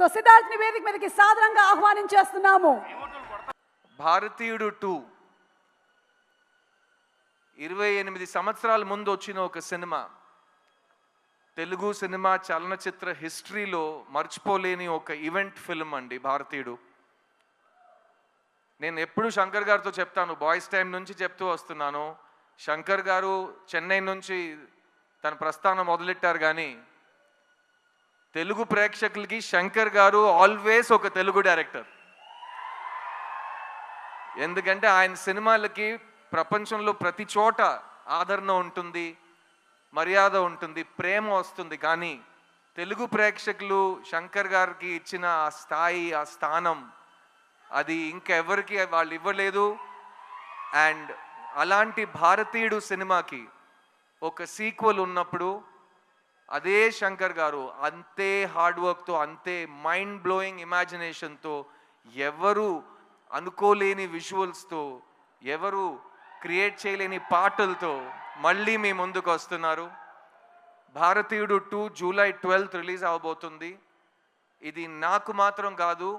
So Siddharth ని వేదిక మీదకి సాదరంగా ఆహ్వానించేస్తున్నాము. భారతీయుడు 2 28 సంవత్సరాల ముందు వచ్చిన ఒక సినిమా. తెలుగు సినిమా చలనచిత్ర హిస్టరీలో మర్చిపోలేని ఒక ఈవెంట్ ఫిల్మ్ అండి భారతీయుడు. నేను ఎప్పుడు శంకర్ గారితో చెప్తాను, బాయ్స్ టైం నుంచి చెప్తూ వస్తున్నాను, శంకర్ గారు చెన్నై నుంచి తన ప్రస్థానం మొదలెట్టారు, కానీ తెలుగు ప్రేక్షకులకి శంకర్ గారు ఆల్వేస్ ఒక తెలుగు డైరెక్టర్. ఎందుకంటే ఆయన సినిమాలకి ప్రపంచంలో ప్రతి చోట ఆదరణ ఉంటుంది, మర్యాద ఉంటుంది, ప్రేమ వస్తుంది. కానీ తెలుగు ప్రేక్షకులు శంకర్ గారికి ఇచ్చిన ఆ స్థాయి, ఆ స్థానం, అది ఇంకెవరికి వాళ్ళు ఇవ్వలేదు. అండ్ అలాంటి భారతీయుడు సినిమాకి ఒక సీక్వెల్ ఉన్నప్పుడు అదే శంకర్ గారు అంతే హార్డ్ వర్క్తో, అంతే మైండ్ బ్లోయింగ్ ఇమాజినేషన్తో, ఎవరు అనుకోలేని విజువల్స్తో, ఎవరు క్రియేట్ చేయలేని పాటలతో మళ్ళీ మీ ముందుకు వస్తున్నారు. భారతీయుడు 2 జూలై 12 రిలీజ్ అవబోతుంది. ఇది నాకు మాత్రం కాదు,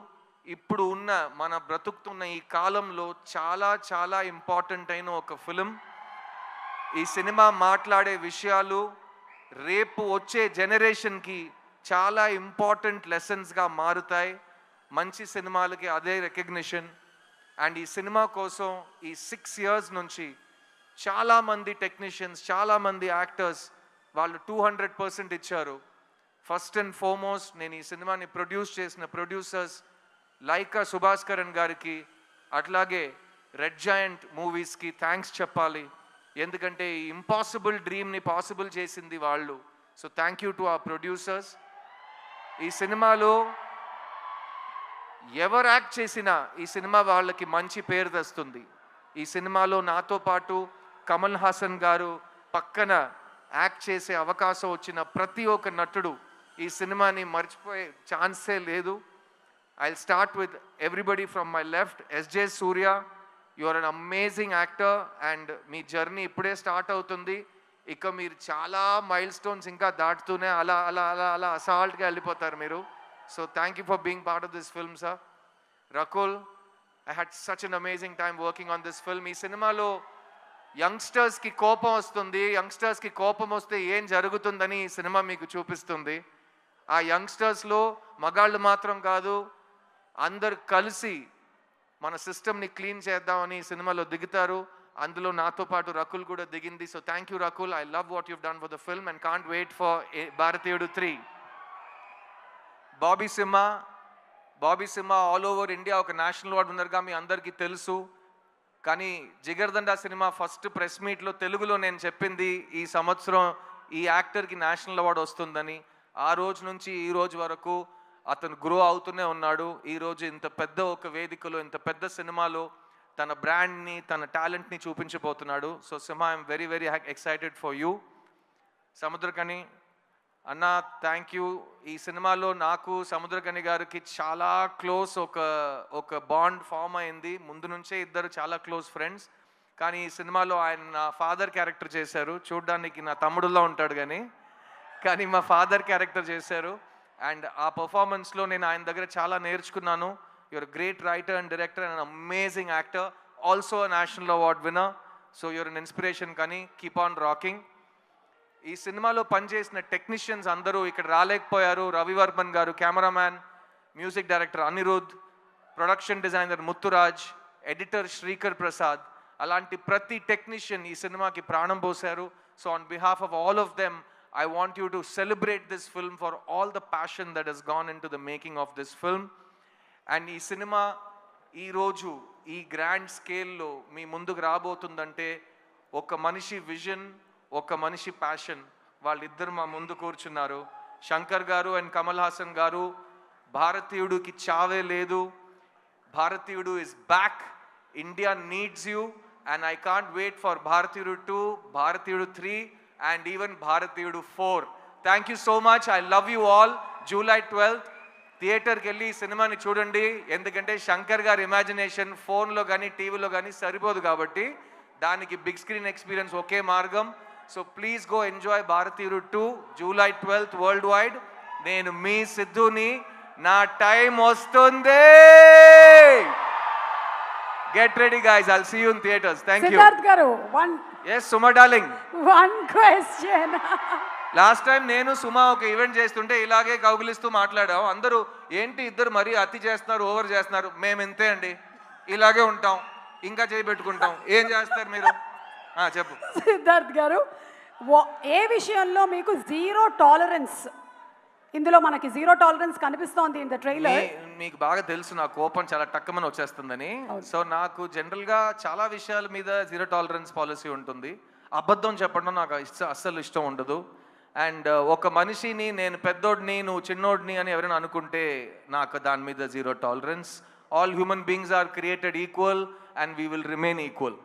ఇప్పుడు ఉన్న మన బ్రతుకుతున్న ఈ కాలంలో చాలా చాలా ఇంపార్టెంట్ అయిన ఒక ఫిలిం. ఈ సినిమా మాట్లాడే విషయాలు రేపు వచ్చే జనరేషన్కి చాలా ఇంపార్టెంట్ లెసన్స్గా మారుతాయి. మంచి సినిమాలకి అదే రికగ్నిషన్. అండ్ ఈ సినిమా కోసం ఈ 6 years నుంచి చాలామంది టెక్నీషియన్స్, చాలామంది యాక్టర్స్ వాళ్ళు 200% ఇచ్చారు. ఫస్ట్ అండ్ ఫార్మోస్ట్ నేను ఈ సినిమాని ప్రొడ్యూస్ చేసిన ప్రొడ్యూసర్స్ లైకా సుభాస్కరన్ గారికి, అట్లాగే రెడ్ జాయింట్ మూవీస్కి థ్యాంక్స్ చెప్పాలి. ఎందుకంటే ఈ ఇంపాసిబుల్ డ్రీమ్ని పాసిబుల్ చేసింది వాళ్ళు. సో థ్యాంక్ యూ టు ఆ ప్రొడ్యూసర్స్. ఈ సినిమాలో ఎవరు యాక్ట్ చేసినా ఈ సినిమా వాళ్ళకి మంచి పేరు తెస్తుంది. ఈ సినిమాలో నాతో పాటు కమల్ హాసన్ గారు పక్కన యాక్ట్ చేసే అవకాశం వచ్చిన ప్రతి ఒక్క నటుడు ఈ సినిమాని మర్చిపోయే ఛాన్సే లేదు. I start with everybody from my left. S J Surya, you are an amazing actor and మీ జర్నీ ఇప్పుడే స్టార్ట్ అవుతుంది. ఇక మీరు చాలా మైల్ స్టోన్స్ ఇంకా దాటుతూనే అలా అలా అలా అలా అసాల్ట్గా వెళ్ళిపోతారు మీరు. So thank you for being part of this film sir. Rakul, I had such an amazing time working on this film. ఈ సినిమాలో యంగ్స్టర్స్కి కోపం వస్తుంది, యంగ్స్టర్స్కి కోపం వస్తే ఏం జరుగుతుందని ఈ సినిమా మీకు చూపిస్తుంది. ఆ యంగ్స్టర్స్లో మగాళ్ళు మాత్రం కాదు, అందరు కలిసి మన సిస్టమ్ని క్లీన్ చేద్దామని ఈ సినిమాలో దిగుతారు. అందులో నాతో పాటు రకుల్ కూడా దిగింది. So thank you Rakul. I love what you've done for the film and can't wait for Bharateeyudu 3. Bobby Simha all over India ఒక నేషనల్ అవార్డు విన్నర్గా మీ అందరికీ తెలుసు. కానీ జిగర్దండా సినిమా ఫస్ట్ ప్రెస్ మీట్లో తెలుగులో నేను చెప్పింది ఈ సంవత్సరం ఈ యాక్టర్కి నేషనల్ అవార్డు వస్తుందని. ఆ రోజు నుంచి ఈ రోజు వరకు అతను గ్రో అవుతూనే ఉన్నాడు. ఈరోజు ఇంత పెద్ద ఒక వేదికలో, ఇంత పెద్ద సినిమాలో తన బ్రాండ్ని, తన టాలెంట్ని చూపించబోతున్నాడు. So Simha, I'm very very excited for you. Samuthirakani అన్న, థ్యాంక్ యూ. ఈ సినిమాలో నాకు సముద్రకని గారికి చాలా క్లోజ్ ఒక బాండ్ ఫామ్ అయింది. ముందు నుంచే ఇద్దరు చాలా క్లోజ్ ఫ్రెండ్స్. కానీ ఈ సినిమాలో ఆయన నా ఫాదర్ క్యారెక్టర్ చేశారు. చూడ్డానికి నా తమ్ముడులో ఉంటాడు కానీ మా ఫాదర్ క్యారెక్టర్ చేశారు. అండ్ ఆ పర్ఫార్మెన్స్లో నేను ఆయన దగ్గర చాలా నేర్చుకున్నాను. You are great writer and director and amazing actor, also national award winner. So you are an inspiration. కానీ కీప్ ఆన్ రాకింగ్. ఈ సినిమాలో పనిచేసిన టెక్నీషియన్స్ అందరూ ఇక్కడ రాలేకపోయారు. రవివర్మన్ గారు cameraman, music director Anirudh, production designer Muthuraj, editor Sreekar Prasad, అలాంటి ప్రతి టెక్నీషియన్ ఈ సినిమాకి ప్రాణం పోశారు. So on behalf of all of them, I want you to celebrate this film for all the passion that has gone into the making of this film. And ee cinema ee roju ee grand scale lo mee munduku raabotundante oka manishi vision, oka manishi passion valliddaru ma mundu koorchunnaru. Shankar garu and Kamal Hassan garu, Bharatiyudu ki chave ledu, Bharatiyudu is back, India needs you, and I can't wait for Bharatiyudu 2, Bharatiyudu 3 and even Bharatiyudu 4. Thank you so much. I love you all. July 12th థియేటర్కి వెళ్ళి ఈ సినిమాని చూడండి. ఎందుకంటే శంకర్ గారి imagination ఫోన్లో కానీ టీవీలో కానీ సరిపోదు, కాబట్టి దానికి బిగ్ స్క్రీన్ ఎక్స్పీరియన్స్ ఒకే మార్గం. సో ప్లీజ్ గో ఎంజాయ్ భారతీయుడు 2 July 12th వరల్డ్ వైడ్. నేను మీ సిద్ధుని నా టైం వస్తుంది. Get ready guys, I'll see you in theatres. Thank you. Siddharth గారు yes Suma darling. One question. Last time నేను సుమా ఒక ఈవెంట్ చేస్తుంటే ఇలాగే కౌగిలిస్తూ మాట్లాడాం. అందరూ ఏంటి ఇద్దరు మరీ అతి చేస్తున్నారు, ఓవర్ చేస్తున్నారు. మేము ఇంతే అండి, ఇలాగే ఉంటాం, ఇంకా చేయబెట్టుకుంటాం. ఏం చేస్తారు మీరు? చెప్పు సిద్ధార్థ్ గారు, ఏ విషయంలో మీకు జీరో టాలరెన్స్? ఇందులో మనకి జీరో టాలరెన్స్ కనిపిస్తోంది ఇన్ ద ట్రైలర్. మీకు బాగా తెలుసు నా కోపం చాలా టక్కుమని వచ్చేస్తుందని. సో నాకు జనరల్గా చాలా విషయాల మీద జీరో టాలరెన్స్ పాలసీ ఉంటుంది. అబద్ధం చెప్పడం నాకు అస్సలు ఇష్టం ఉండదు. అండ్ ఒక మనిషిని నేను పెద్దోడిని నువ్వు చిన్నోడిని అని ఎవరైనా అనుకుంటే నాకు దాని మీద zero tolerance. All human beings are created equal and we will remain equal.